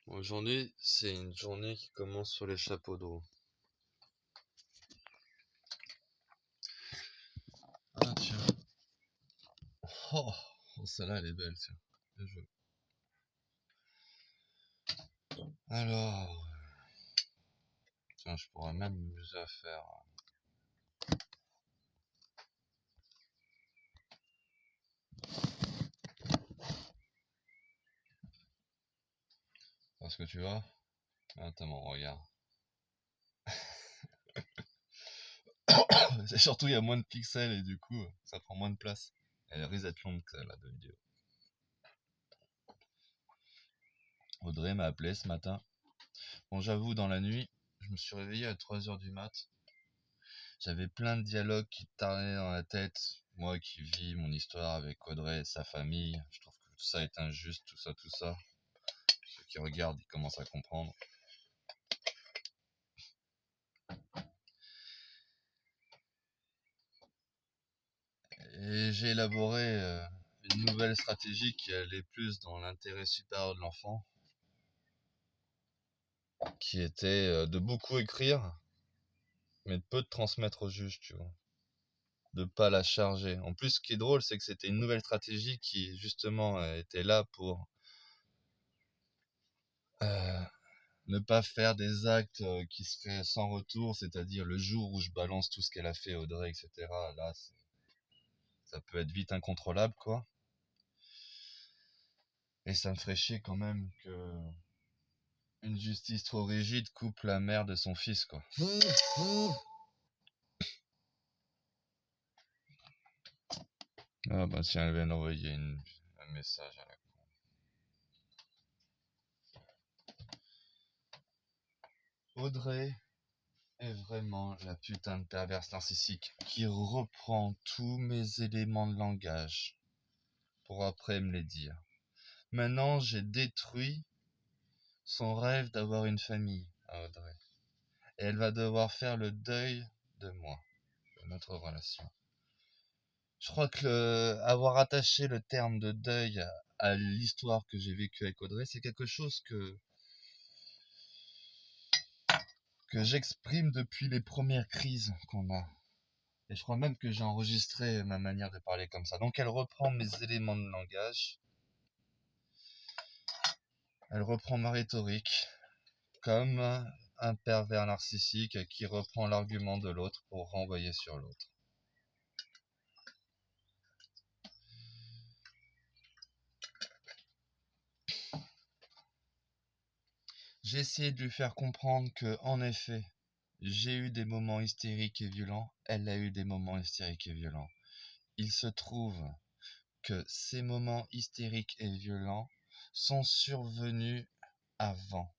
Aujourd'hui, c'est une journée qui commence sur les chapeaux de roue. Ah tiens. Oh, celle-là elle est belle, tiens. Bien joué. Alors, tiens, je pourrais même m'amuser à faire. Parce que tu vois, attends mon regard. C'est surtout il y a moins de pixels et du coup ça prend moins de place. Elle risque d'être longue celle-là de vidéo. Audrey m'a appelé ce matin. Bon, j'avoue, dans la nuit, je me suis réveillé à 3h du mat. J'avais plein de dialogues qui tardaient dans la tête. Moi qui vis mon histoire avec Audrey et sa famille, je trouve que tout ça est injuste, tout ça. Ceux qui regardent, ils commencent à comprendre. Et j'ai élaboré une nouvelle stratégie qui allait plus dans l'intérêt supérieur de l'enfant, qui était de beaucoup écrire, mais de peu de transmettre au juge, tu vois. De pas la charger. En plus, ce qui est drôle, c'est que c'était une nouvelle stratégie qui, justement, était là pour ne pas faire des actes qui seraient sans retour, c'est-à-dire le jour où je balance tout ce qu'elle a fait, Audrey, etc. Là, ça peut être vite incontrôlable, quoi. Et ça me ferait chier quand même que une justice trop rigide coupe la mère de son fils, quoi. Ah bah tiens, elle vient d'envoyer un message à la con. Audrey est vraiment la putain de perverse narcissique qui reprend tous mes éléments de langage pour après me les dire. Maintenant, j'ai détruit son rêve d'avoir une famille à Audrey. Et elle va devoir faire le deuil de moi, de notre relation. Je crois que avoir attaché le terme de deuil à l'histoire que j'ai vécue avec Audrey, c'est quelque chose que j'exprime depuis les premières crises qu'on a. Et je crois même que j'ai enregistré ma manière de parler comme ça. Donc elle reprend mes éléments de langage, elle reprend ma rhétorique, comme un pervers narcissique qui reprend l'argument de l'autre pour renvoyer sur l'autre. J'ai essayé de lui faire comprendre que, en effet, j'ai eu des moments hystériques et violents, elle a eu des moments hystériques et violents. Il se trouve que ces moments hystériques et violents sont survenus avant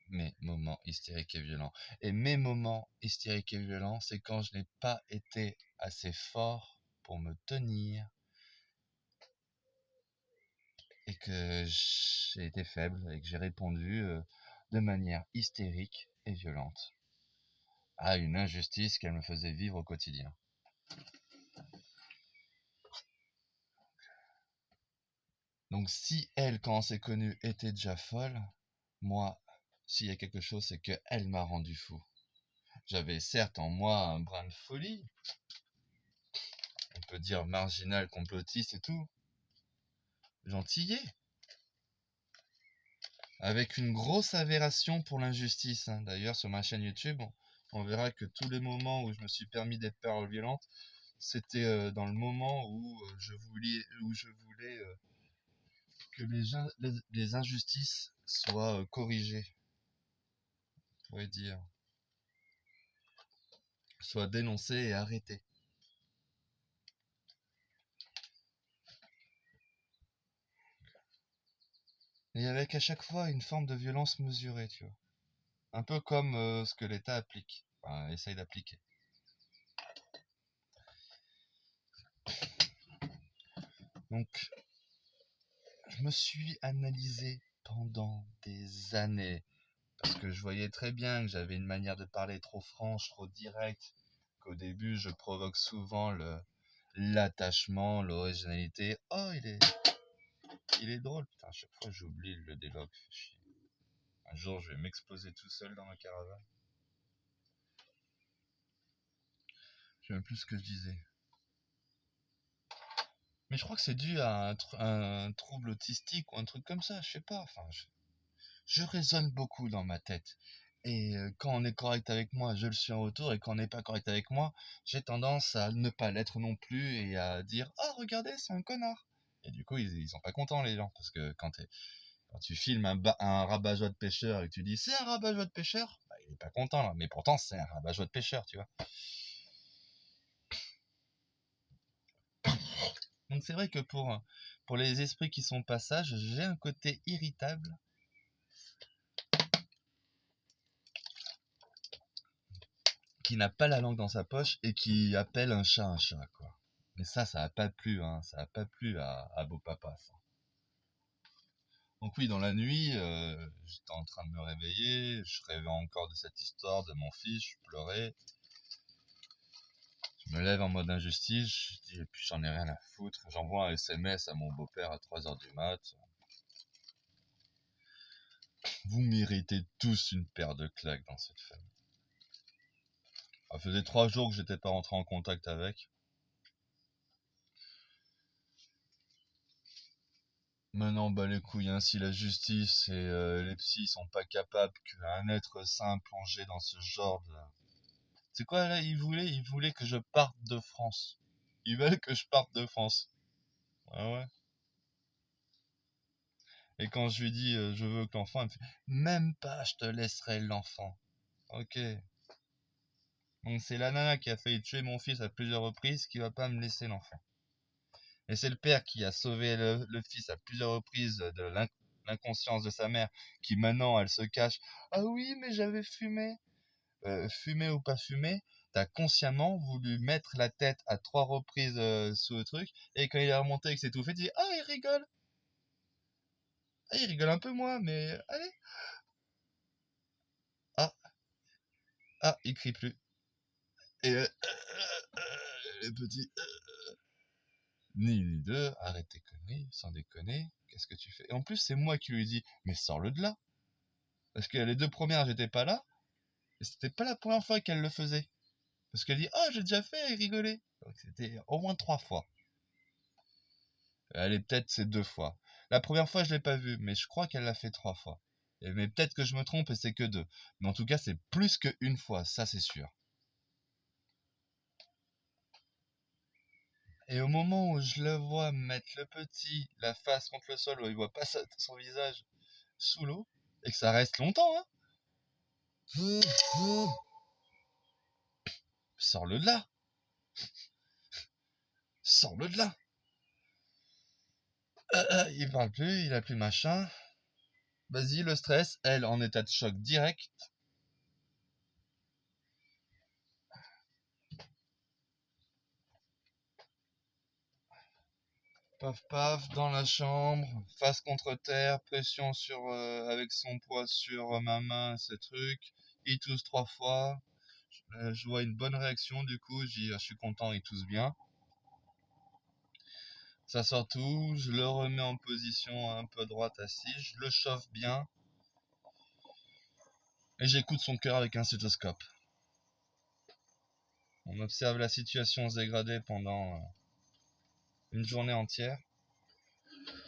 mes moments hystériques et violents. Et mes moments hystériques et violents, c'est quand je n'ai pas été assez fort pour me tenir et que j'ai été faible et que j'ai répondu de manière hystérique et violente à une injustice qu'elle me faisait vivre au quotidien. Donc si elle, quand on s'est connus, était déjà folle, moi, s'il y a quelque chose, c'est qu'elle m'a rendu fou. J'avais certes en moi un brin de folie, on peut dire marginal, complotiste et tout, gentillet, avec une grosse avération pour l'injustice. D'ailleurs, sur ma chaîne YouTube, on verra que tous les moments où je me suis permis des paroles violentes, c'était dans le moment où je voulais que les injustices soient corrigées, on pourrait dire, soient dénoncées et arrêtées. Et avec à chaque fois une forme de violence mesurée, tu vois. Un peu comme ce que l'État applique, enfin, essaye d'appliquer. Donc, je me suis analysé pendant des années, parce que je voyais très bien que j'avais une manière de parler trop franche, trop directe, qu'au début je provoque souvent l'attachement, l'originalité. Oh, il est drôle, putain, à chaque fois j'oublie le dialogue. Un jour, je vais m'exploser tout seul dans ma caravane. Je sais même plus ce que je disais. Mais je crois que c'est dû à un trouble autistique ou un truc comme ça, je sais pas. Enfin, je raisonne beaucoup dans ma tête. Et quand on est correct avec moi, je le suis en retour. Et quand on n'est pas correct avec moi, j'ai tendance à ne pas l'être non plus et à dire «Oh, regardez, c'est un connard!» Et du coup, ils sont pas contents, les gens. Parce que quand tu filmes un rabat-joie de pêcheur et que tu dis «C'est un rabat-joie de pêcheur», bah, il est pas content, là. Mais pourtant, c'est un rabat-joie de pêcheur, tu vois. Donc c'est vrai que pour les esprits qui sont pas sages, j'ai un côté irritable qui n'a pas la langue dans sa poche et qui appelle un chat, quoi. Mais ça a pas plu, hein. Ça a pas plu à beau papa, ça. Donc oui, dans la nuit, j'étais en train de me réveiller, je rêvais encore de cette histoire de mon fils, je pleurais. Je me lève en mode injustice, je dis, et puis j'en ai rien à foutre. J'envoie un SMS à mon beau-père à 3h du mat. Vous méritez tous une paire de claques dans cette famille. Ça faisait 3 jours que j'étais pas rentré en contact avec. Maintenant, bah les couilles, hein, si la justice et les psys sont pas capables qu'un être sain plongé dans ce genre de... C'est quoi là, ils voulaient que je parte de France. Ils veulent que je parte de France. Ah ouais. Et quand je lui dis je veux que l'enfant, elle me fait même pas, je te laisserai l'enfant. Ok. Donc c'est la nana qui a failli tuer mon fils à plusieurs reprises qui va pas me laisser l'enfant. Et c'est le père qui a sauvé le fils à plusieurs reprises de l'inconscience de sa mère, qui maintenant elle se cache. Ah oui, mais j'avais fumé. Fumé ou pas fumé, t'as consciemment voulu mettre la tête à 3 reprises sous le truc, et quand il est remonté et que c'est tout fait, tu dis ah il rigole. Ah il rigole un peu moins, mais allez. Ah, ah, il crie plus. Et les petits. Ni une ni deux, arrête tes conneries, sans déconner, qu'est-ce que tu fais? Et en plus, c'est moi qui lui dis, mais sors-le de là. Parce que les 2 premières, j'étais pas là, et c'était pas la première fois qu'elle le faisait. Parce qu'elle dit, oh, j'ai déjà fait, et rigoler. Donc c'était au moins 3 fois. Elle est peut-être ces 2 fois. La première fois, je l'ai pas vue, mais je crois qu'elle l'a fait 3 fois. Mais peut-être que je me trompe et c'est que 2. Mais en tout cas, c'est plus qu'une fois, ça c'est sûr. Et au moment où je le vois mettre le petit, la face contre le sol, où il voit pas son visage sous l'eau, et que ça reste longtemps, hein. Sors-le de là. Sors-le de là. Il parle plus, il a plus machin. Vas-y, le stress, elle en état de choc direct. Paf paf, dans la chambre, face contre terre, pression sur avec son poids sur ma main, ces trucs. Il tousse 3 fois. Je vois une bonne réaction, du coup, je dis, je suis content, il tousse bien. Ça sort tout, je le remets en position un peu droite assis, je le chauffe bien. Et j'écoute son cœur avec un stéthoscope. On observe la situation se dégrader pendant une journée entière.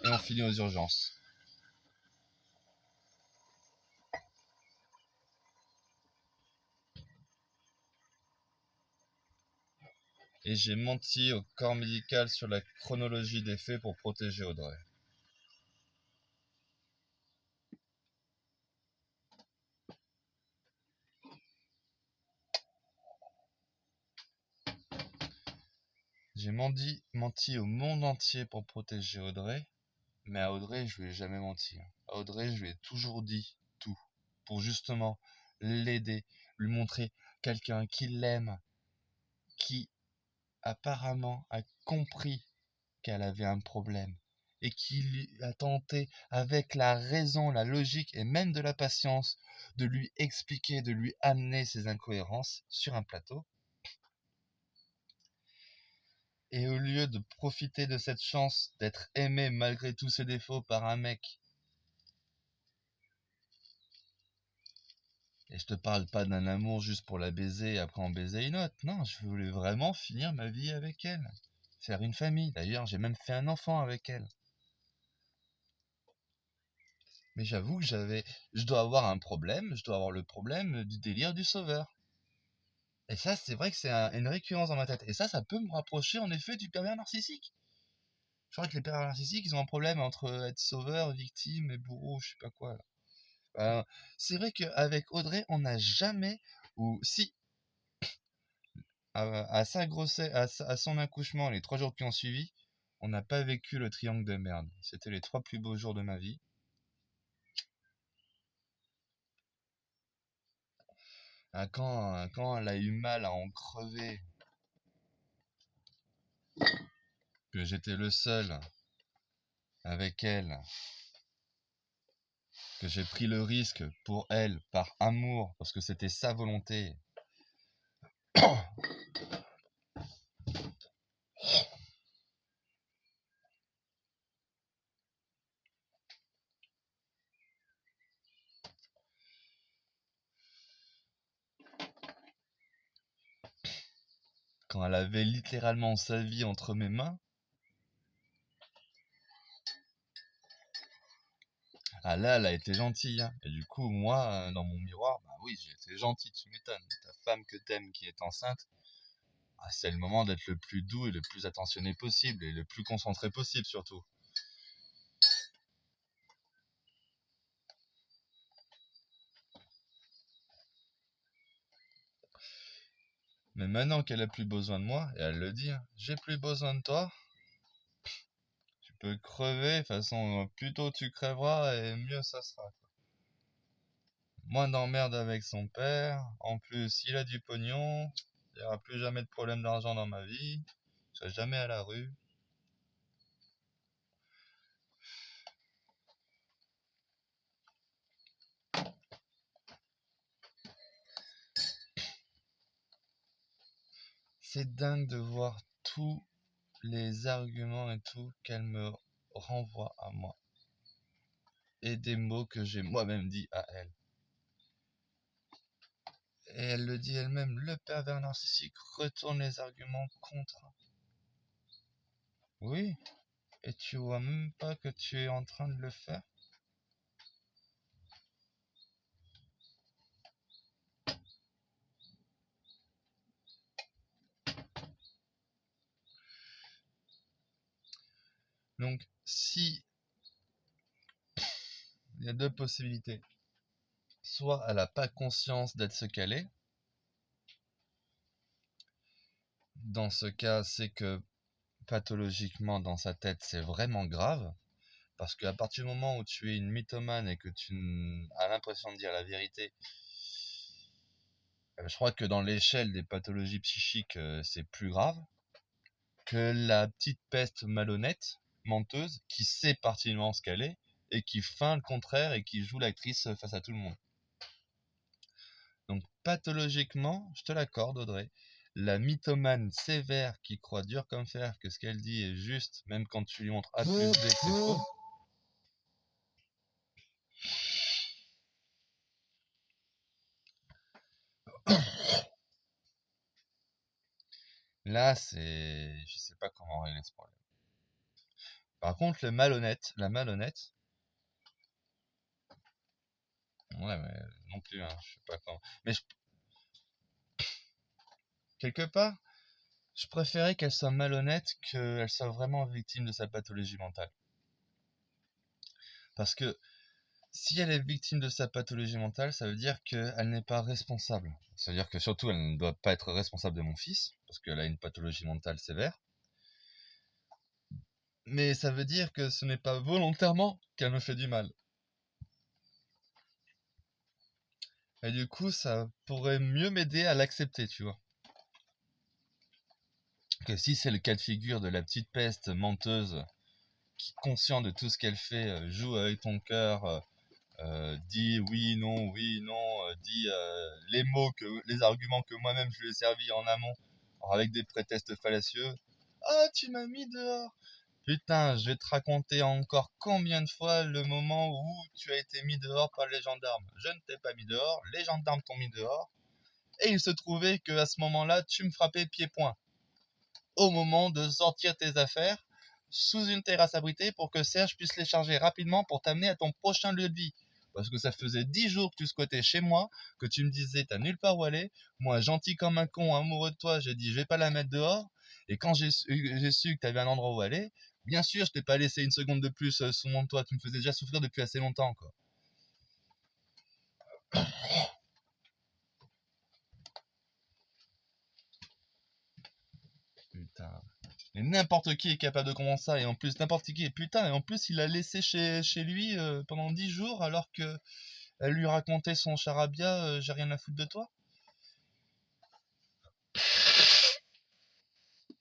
Et on finit aux urgences. Et j'ai menti au corps médical sur la chronologie des faits pour protéger Audrey. J'ai menti au monde entier pour protéger Audrey, mais à Audrey, je lui ai jamais menti. À Audrey, je lui ai toujours dit tout, pour justement l'aider, lui montrer quelqu'un qui l'aime, qui apparemment a compris qu'elle avait un problème, et qui a tenté, avec la raison, la logique et même de la patience, de lui expliquer, de lui amener ses incohérences sur un plateau. Et au lieu de profiter de cette chance d'être aimé malgré tous ses défauts par un mec Et je te parle pas d'un amour juste pour la baiser et après en baiser une autre. Non, je voulais vraiment finir ma vie avec elle. Faire une famille. D'ailleurs, j'ai même fait un enfant avec elle. Mais j'avoue que je dois avoir un problème. Je dois avoir le problème du délire du sauveur. Et ça, c'est vrai que c'est une récurrence dans ma tête. Et ça peut me rapprocher en effet du pervers narcissique. Je crois que les pervers narcissiques, ils ont un problème entre être sauveur, victime et bourreau, je sais pas quoi. Là. C'est vrai qu'avec Audrey, on n'a jamais, ou si, à sa grossesse, à son accouchement, les 3 jours qui ont suivi, on n'a pas vécu le triangle de merde. C'était les 3 plus beaux jours de ma vie. Quand elle a eu mal à en crever, que j'étais le seul avec elle, que j'ai pris le risque pour elle, par amour, parce que c'était sa volonté. Quand elle avait littéralement sa vie entre mes mains, ah là, elle a été gentille. Hein. Et du coup, moi, dans mon miroir, bah oui, j'ai été gentil, tu m'étonnes. Ta femme que t'aimes qui est enceinte, ah, c'est le moment d'être le plus doux et le plus attentionné possible, et le plus concentré possible surtout. Mais maintenant qu'elle a plus besoin de moi, et elle le dit, hein, j'ai plus besoin de toi, tu peux crever, de toute façon, plus tôt tu crèveras, et mieux ça sera. Moins d'emmerde avec son père, en plus il a du pognon, il n'y aura plus jamais de problème d'argent dans ma vie, je serai jamais à la rue. C'est dingue de voir tous les arguments et tout qu'elle me renvoie à moi. Et des mots que j'ai moi-même dit à elle. Et elle le dit elle-même, le pervers narcissique retourne les arguments contre. Oui, et tu vois même pas que tu es en train de le faire. Donc, si il y a 2 possibilités, soit elle n'a pas conscience d'être ce qu'elle est, dans ce cas, c'est que pathologiquement dans sa tête, c'est vraiment grave, parce qu'à partir du moment où tu es une mythomane et que tu as l'impression de dire la vérité, je crois que dans l'échelle des pathologies psychiques, c'est plus grave que la petite peste malhonnête, menteuse, qui sait pertinemment ce qu'elle est, et qui feint le contraire et qui joue l'actrice face à tout le monde. Donc pathologiquement, je te l'accorde Audrey, la mythomane sévère qui croit dur comme fer que ce qu'elle dit est juste, même quand tu lui montres A plus B que c'est faux. Là, je sais pas comment régler ce problème. Par contre, la malhonnête, ouais, mais non plus, hein, je sais pas comment. Mais quelque part, je préférais qu'elle soit malhonnête qu'elle soit vraiment victime de sa pathologie mentale. Parce que si elle est victime de sa pathologie mentale, ça veut dire qu'elle n'est pas responsable. Ça veut dire que surtout, elle ne doit pas être responsable de mon fils, parce qu'elle a une pathologie mentale sévère. Mais ça veut dire que ce n'est pas volontairement qu'elle me fait du mal. Et du coup, ça pourrait mieux m'aider à l'accepter, tu vois. Que si c'est le cas de figure de la petite peste menteuse, qui, conscient de tout ce qu'elle fait, joue avec ton cœur, dit oui, non, dit les arguments que moi-même je lui ai servi en amont, avec des prétextes fallacieux. Ah, tu m'as mis dehors. Putain, je vais te raconter encore combien de fois le moment où tu as été mis dehors par les gendarmes. Je ne t'ai pas mis dehors, les gendarmes t'ont mis dehors. Et il se trouvait que à ce moment-là, tu me frappais pied-point. Au moment de sortir tes affaires sous une terrasse abritée pour que Serge puisse les charger rapidement pour t'amener à ton prochain lieu de vie. Parce que ça faisait 10 jours que tu squattais chez moi, que tu me disais t'as nulle part où aller. Moi, gentil comme un con, amoureux de toi, j'ai dit je vais pas la mettre dehors. Et quand j'ai su que t'avais un endroit où aller, bien sûr, je t'ai pas laissé une seconde de plus sous mon toit. Tu me faisais déjà souffrir depuis assez longtemps, quoi. Putain. Et n'importe qui est capable de comprendre ça. Et en plus, n'importe qui. Et putain, et en plus, il l'a laissé chez lui pendant 10 jours alors que elle lui racontait son charabia, j'ai rien à foutre de toi.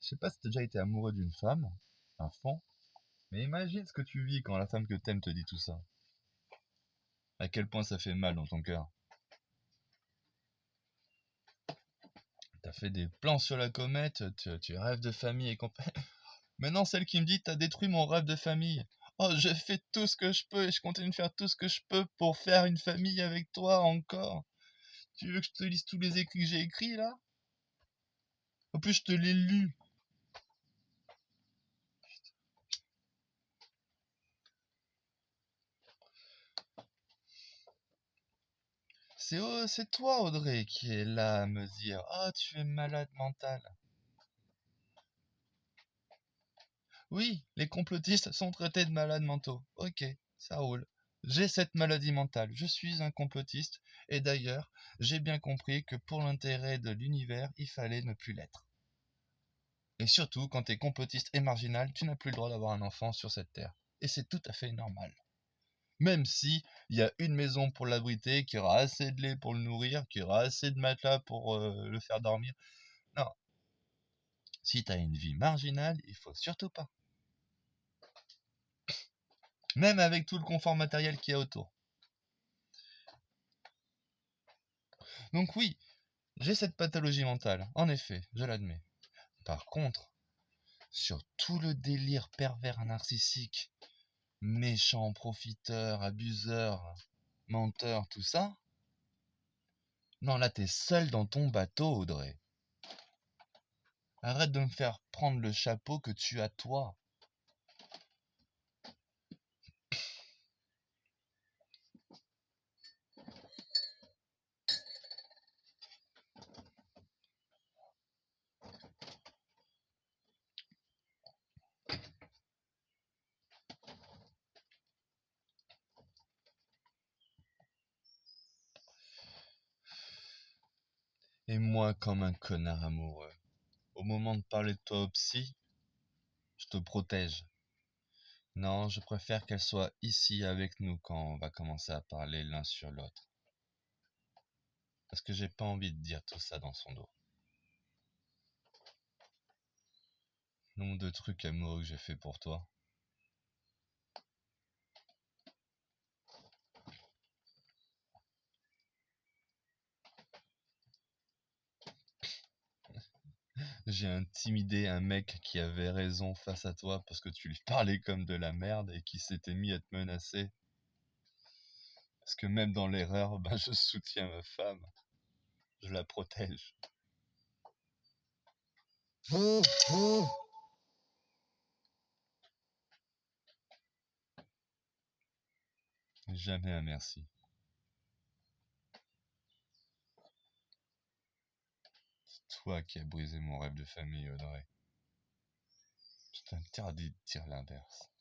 Je sais pas si t'as déjà été amoureux d'une femme, un fond, mais imagine ce que tu vis quand la femme que t'aimes te dit tout ça. À quel point ça fait mal dans ton cœur. T'as fait des plans sur la comète, tu rêves de famille et compagnie. Maintenant, celle qui me dit t'as détruit mon rêve de famille. Oh, j'ai fait tout ce que je peux et je continue de faire tout ce que je peux pour faire une famille avec toi encore. Tu veux que je te lise tous les écrits que j'ai écrits là? En plus, je te l'ai lu. C'est toi, Audrey, qui est là à me dire «Ah, tu es malade mental». Oui, les complotistes sont traités de malades mentaux. Ok, ça roule. J'ai cette maladie mentale. Je suis un complotiste. Et d'ailleurs, j'ai bien compris que pour l'intérêt de l'univers, il fallait ne plus l'être. Et surtout, quand t'es complotiste et marginal, tu n'as plus le droit d'avoir un enfant sur cette terre. Et c'est tout à fait normal. Même si il y a une maison pour l'abriter, qui aura assez de lait pour le nourrir, qui aura assez de matelas pour le faire dormir. Non, si t'as une vie marginale, il faut surtout pas. Même avec tout le confort matériel qu'il y a autour. Donc oui, j'ai cette pathologie mentale, en effet, je l'admets. Par contre, sur tout le délire pervers narcissique, méchant, profiteur, abuseur, menteur, tout ça, non, là t'es seul dans ton bateau, Audrey. Arrête de me faire prendre le chapeau que tu as toi. Et moi comme un connard amoureux. Au moment de parler de toi au psy, je te protège. Non, je préfère qu'elle soit ici avec nous quand on va commencer à parler l'un sur l'autre. Parce que j'ai pas envie de dire tout ça dans son dos. Nombre de trucs amoureux que j'ai fait pour toi. J'ai intimidé un mec qui avait raison face à toi parce que tu lui parlais comme de la merde et qui s'était mis à te menacer. Parce que même dans l'erreur, ben je soutiens ma femme. Je la protège. Jamais un merci. C'est toi qui as brisé mon rêve de famille, Audrey. Je t'interdis de dire l'inverse.